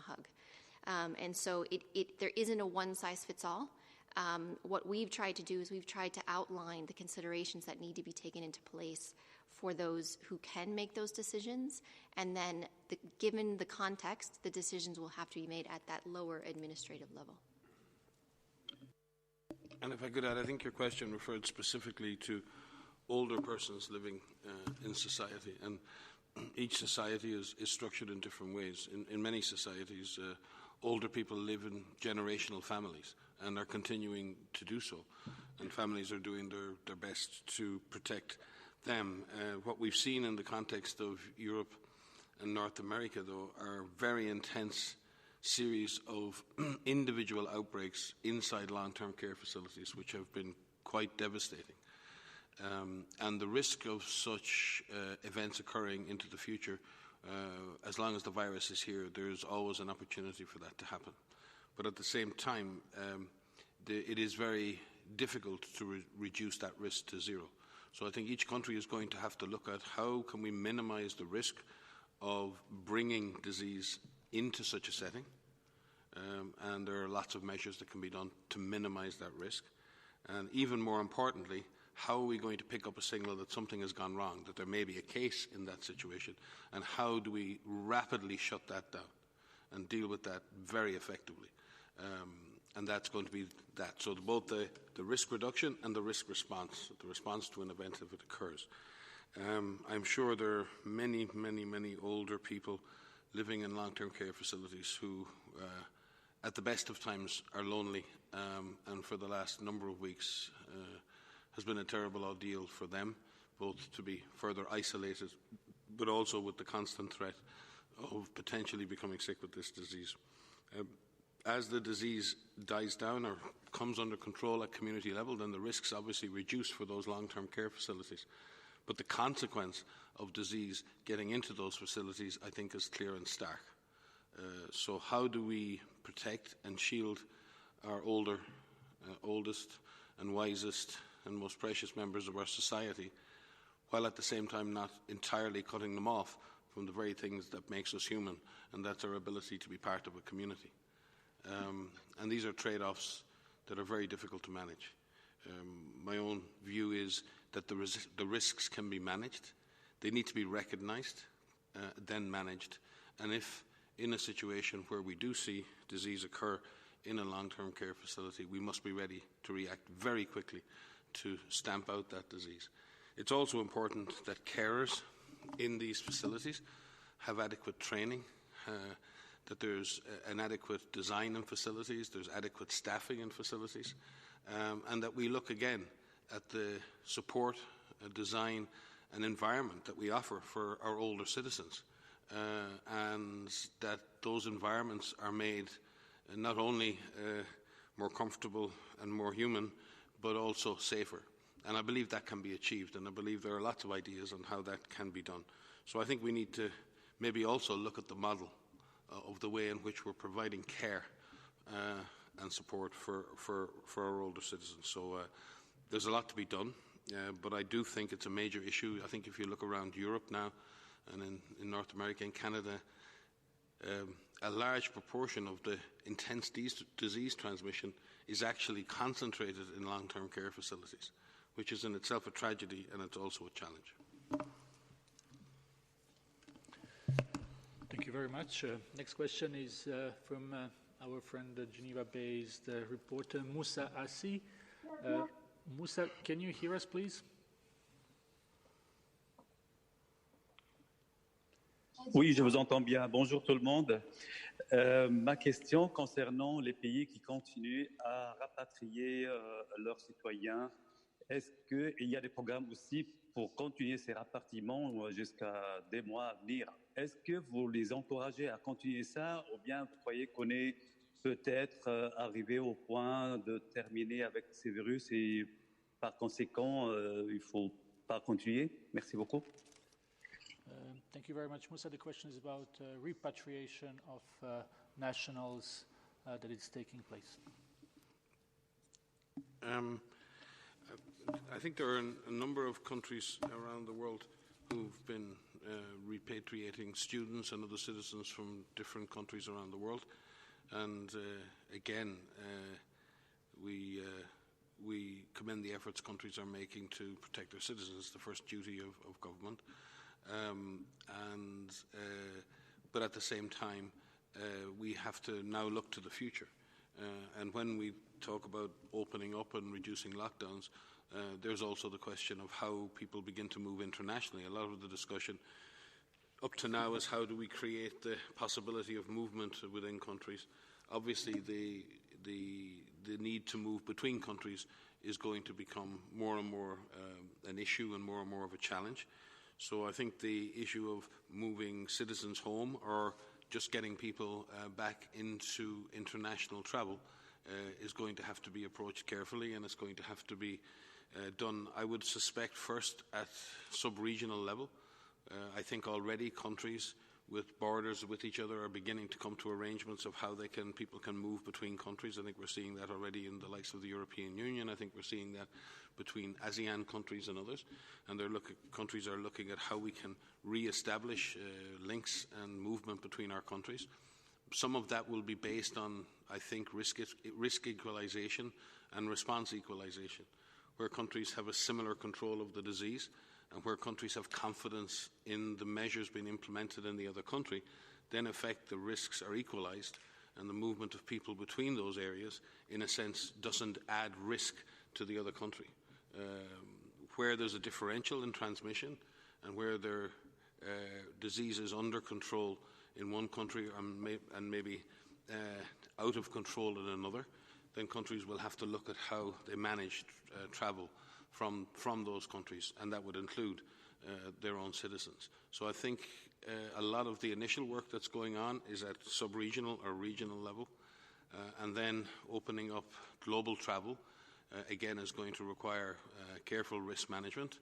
hug. And so there isn't a one-size-fits-all. What we've tried to do is we've tried to outline the considerations that need to be taken into place for those who can make those decisions. And then, given the context, the decisions will have to be made at that lower administrative level. And if I could add, I think your question referred specifically to older persons living in society. And each society is structured in different ways. In many societies, older people live in generational families and are continuing to do so. And families are doing their best to protect them. What we've seen in the context of Europe and North America, though, are very intense series of individual outbreaks inside long-term care facilities, which have been quite devastating. And the risk of such events occurring into the future, as long as the virus is here, there's always an opportunity for that to happen. But at the same time, it is very difficult to reduce that risk to zero. So I think each country is going to have to look at how can we minimize the risk of bringing disease into such a setting. And there are lots of measures that can be done to minimize that risk. And even more importantly, how are we going to pick up a signal that something has gone wrong, that there may be a case in that situation, and how do we rapidly shut that down and deal with that very effectively? And that's going to be that. So both the risk reduction and the risk response, the response to an event if it occurs. I'm sure there are many, many, many older people living in long-term care facilities who, at the best of times, are lonely, and for the last number of weeks has been a terrible ordeal for them, both to be further isolated, but also with the constant threat of potentially becoming sick with this disease. As the disease dies down or comes under control at community level, then the risks obviously reduce for those long-term care facilities. But the consequence of disease getting into those facilities, I think, is clear and stark. So how do we protect and shield our oldest and wisest and most precious members of our society, while at the same time not entirely cutting them off from the very things that makes us human, and that's our ability to be part of a community. And these are trade-offs that are very difficult to manage. My own view is that the risks can be managed. They need to be recognised, then managed. And if in a situation where we do see disease occur in a long-term care facility, we must be ready to react very quickly to stamp out that disease. It's also important that carers in these facilities have adequate training, that there's an adequate design in facilities, there's adequate staffing in facilities, and that we look again at the support, design and environment that we offer for our older citizens, and that those environments are made not only more comfortable and more human, but also safer. And I believe that can be achieved, and I believe there are lots of ideas on how that can be done. So I think we need to maybe also look at the model of the way in which we're providing care and support for our older citizens. So there's a lot to be done, but I do think it's a major issue. I think if you look around Europe now and in North America and Canada, a large proportion of the intense disease transmission is actually concentrated in long-term care facilities, which is in itself a tragedy, and it's also a challenge. Thank you very much. Next question is from our friend, Geneva-based reporter Moussa Assi. Moussa, can you hear us, please? Oui, je vous entends bien. Bonjour tout le monde. Ma question concernant les pays qui continuent à rapatrier leurs citoyens, est-ce qu'il y a des programmes aussi pour continuer ces rapatriements jusqu'à des mois à venir? Est-ce que vous les encouragez à continuer ça, ou bien vous croyez qu'on est peut-être arrivé au point de terminer avec ces virus et par conséquent, il ne faut pas continuer? Merci beaucoup. Thank you very much, Moussa. The question is about repatriation of nationals that is taking place. I think there are a number of countries around the world who've been repatriating students and other citizens from different countries around the world. And again, we commend the efforts countries are making to protect their citizens, the first duty of government. But at the same time, we have to now look to the future. And when we talk about opening up and reducing lockdowns, there's also the question of how people begin to move internationally. A lot of the discussion up to now is how do we create the possibility of movement within countries. Obviously, the need to move between countries is going to become more and more an issue and more of a challenge. So I think the issue of moving citizens home or just getting people back into international travel is going to have to be approached carefully, and it's going to have to be done, I would suspect, first at sub-regional level. I think already countries with borders with each other are beginning to come to arrangements of how people can move between countries. I think we're seeing that already in the likes of the European Union. I think we're seeing that between ASEAN countries and others. And countries are looking at how we can re-establish links and movement between our countries. Some of that will be based on, I think, risk equalisation and response equalisation, where countries have a similar control of the disease and where countries have confidence in the measures being implemented in the other country, then in effect the risks are equalised and the movement of people between those areas, in a sense, doesn't add risk to the other country. Where there's a differential in transmission and where their disease is under control in one country and maybe out of control in another, then countries will have to look at how they manage travel from those countries, and that would include their own citizens. So I think a lot of the initial work that's going on is at sub-regional or regional level, and then opening up global travel, again, is going to require careful risk management,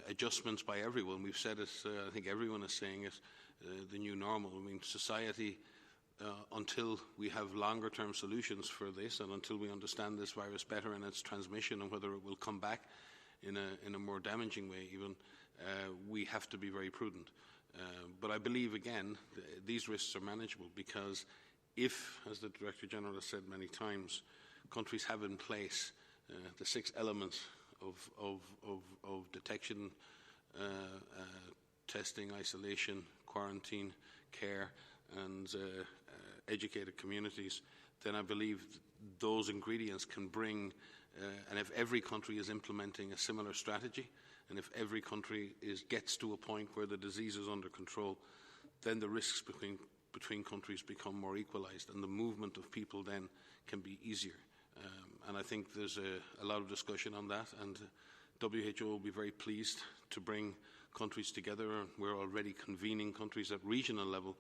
adjustments by everyone. We've said it, I think everyone is saying it, the new normal. I mean, society, until we have longer-term solutions for this and until we understand this virus better and its transmission and whether it will come back in a more damaging way even, we have to be very prudent. But I believe, again, these risks are manageable because if, as the Director General has said many times, countries have in place the 6 elements of detection, testing, isolation, quarantine, care, and educated communities, then I believe those ingredients can bring, and if every country is implementing a similar strategy, and if every country gets to a point where the disease is under control, then the risks between countries become more equalised, and the movement of people then can be easier. And I think there's a lot of discussion on that, and WHO will be very pleased to bring countries together, and we're already convening countries at regional level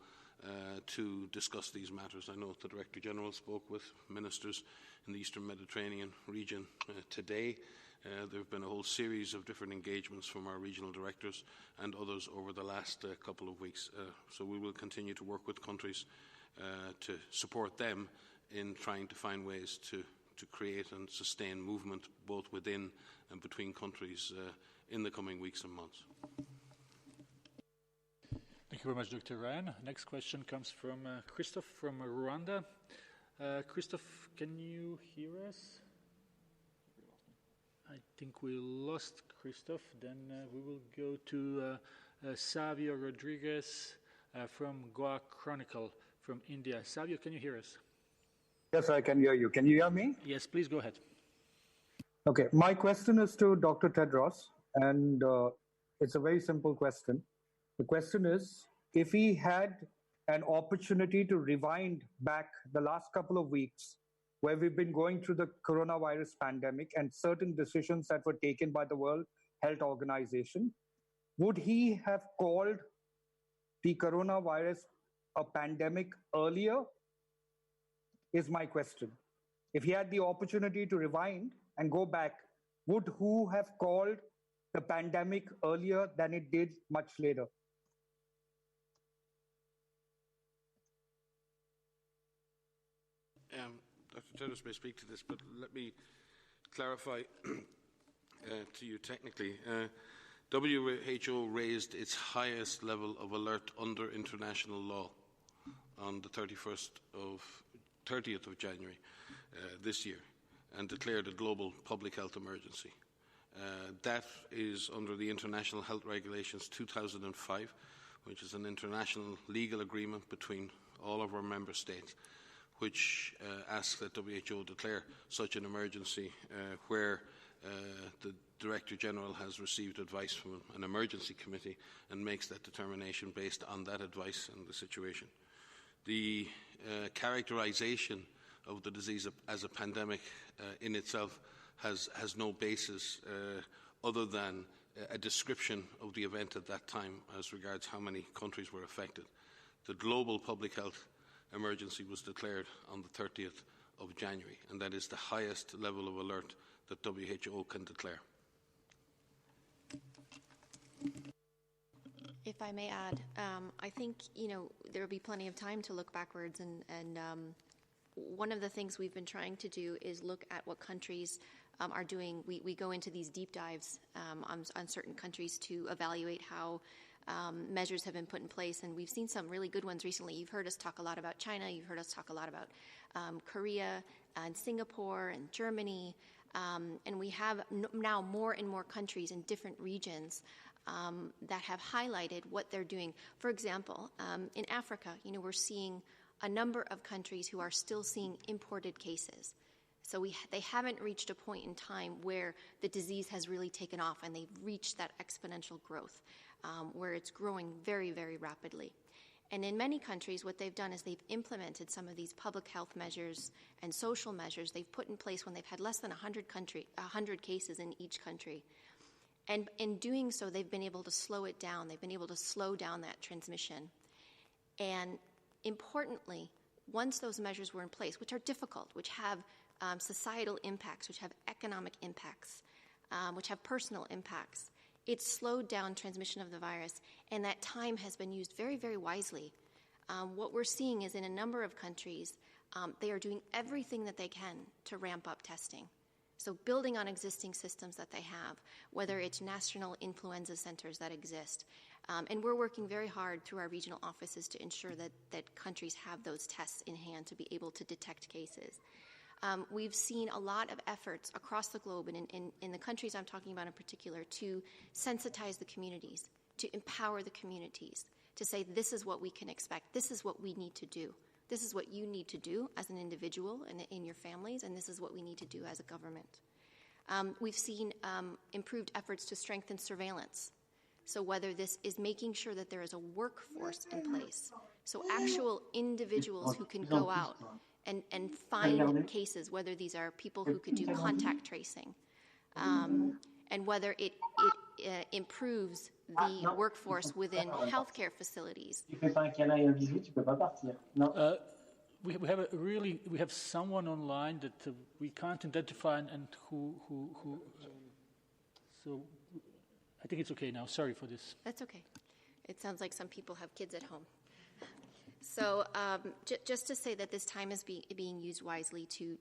to discuss these matters. I know the Director General spoke with ministers in the Eastern Mediterranean region today. There have been a whole series of different engagements from our regional directors and others over the last couple of weeks. So we will continue to work with countries to support them in trying to find ways to create and sustain movement both within and between countries in the coming weeks and months. Thank you very much, Dr. Ryan. Next question comes from Christophe from Rwanda. Christophe, can you hear us? I think we lost Christophe. Then we will go to Savio Rodriguez from Goa Chronicle from India. Savio, can you hear us? Yes, I can hear you. Can you hear me? Yes, please go ahead. Okay, my question is to Dr. Tedros, and it's a very simple question. The question is, if he had an opportunity to rewind back the last couple of weeks where we've been going through the coronavirus pandemic and certain decisions that were taken by the World Health Organization, would he have called the coronavirus a pandemic earlier? Is my question. If he had the opportunity to rewind and go back, would who have called the pandemic earlier than it did much later? Dr. Tedros may speak to this, but let me clarify to you technically. WHO raised its highest level of alert under international law on the 30th of January this year and declared a global public health emergency. That is under the International Health Regulations 2005, which is an international legal agreement between all of our member states, which asks that WHO declare such an emergency where the Director General has received advice from an emergency committee and makes that determination based on that advice and the situation. The characterization of the disease as a pandemic in itself has no basis other than a description of the event at that time as regards how many countries were affected. The global public health emergency was declared on the 30th of January, and that is the highest level of alert that WHO can declare. If I may add, I think there will be plenty of time to look backwards, and one of the things we've been trying to do is look at what countries are doing. We go into these deep dives on certain countries to evaluate how measures have been put in place, and we've seen some really good ones recently. You've heard us talk a lot about China. You've heard us talk a lot about Korea and Singapore and Germany, and we have now more and more countries in different regions that have highlighted what they're doing. For example, in Africa, we're seeing a number of countries who are still seeing imported cases. So they haven't reached a point in time where the disease has really taken off and they've reached that exponential growth where it's growing very, very rapidly. And in many countries, what they've done is they've implemented some of these public health measures and social measures they've put in place when they've had less than 100 cases in each country. And in doing so, they've been able to slow it down. They've been able to slow down that transmission. And importantly, once those measures were in place, which are difficult, which have societal impacts, which have economic impacts, which have personal impacts, it slowed down transmission of the virus, and that time has been used very, very wisely. What we're seeing is in a number of countries, they are doing everything that they can to ramp up testing. So building on existing systems that they have, whether it's national influenza centers that exist. And we're working very hard through our regional offices to ensure that countries have those tests in hand to be able to detect cases. We've seen a lot of efforts across the globe, and in the countries I'm talking about in particular, to sensitize the communities, to empower the communities, to say this is what we can expect, this is what we need to do. This is what you need to do as an individual and in your families, and this is what we need to do as a government. We've seen improved efforts to strengthen surveillance. So whether this is making sure that there is a workforce in place, so actual individuals who can go out and find cases, whether these are people who could do contact tracing, and whether it improves the workforce within healthcare facilities. We have someone online that we can't identify, and who so I think it's okay now. Sorry for this. That's okay. It sounds like some people have kids at home. So just to say that this time is being used wisely to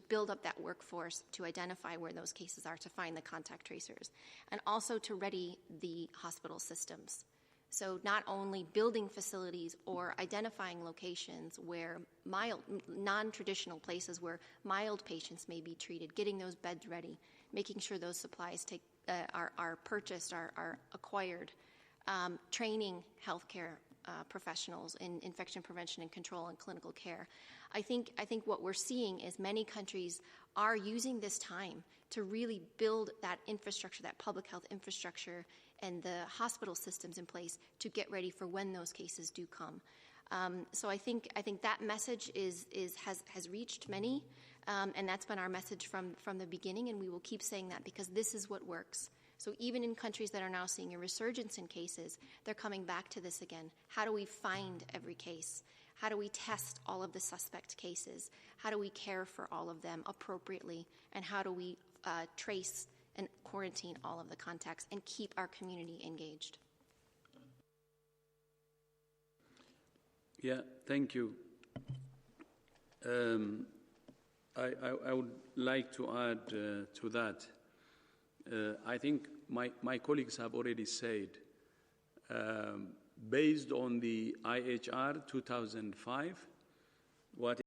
build up that workforce, to identify where those cases are, to find the contact tracers, and also to ready the hospital systems. So not only building facilities or identifying locations where non-traditional places where mild patients may be treated, getting those beds ready, making sure those supplies are purchased, are acquired, training healthcare professionals in infection prevention and control and clinical care. I think what we're seeing is many countries are using this time to really build that infrastructure, that public health infrastructure, and the hospital systems in place to get ready for when those cases do come. So I think that message has reached many, and that's been our message from the beginning, and we will keep saying that because this is what works. So even in countries that are now seeing a resurgence in cases, they're coming back to this again. How do we find every case? How do we test all of the suspect cases? How do we care for all of them appropriately? And how do we trace and quarantine all of the contacts and keep our community engaged? Yeah, thank you. I would like to add to that. I think my colleagues have already said, based on the IHR 2005, what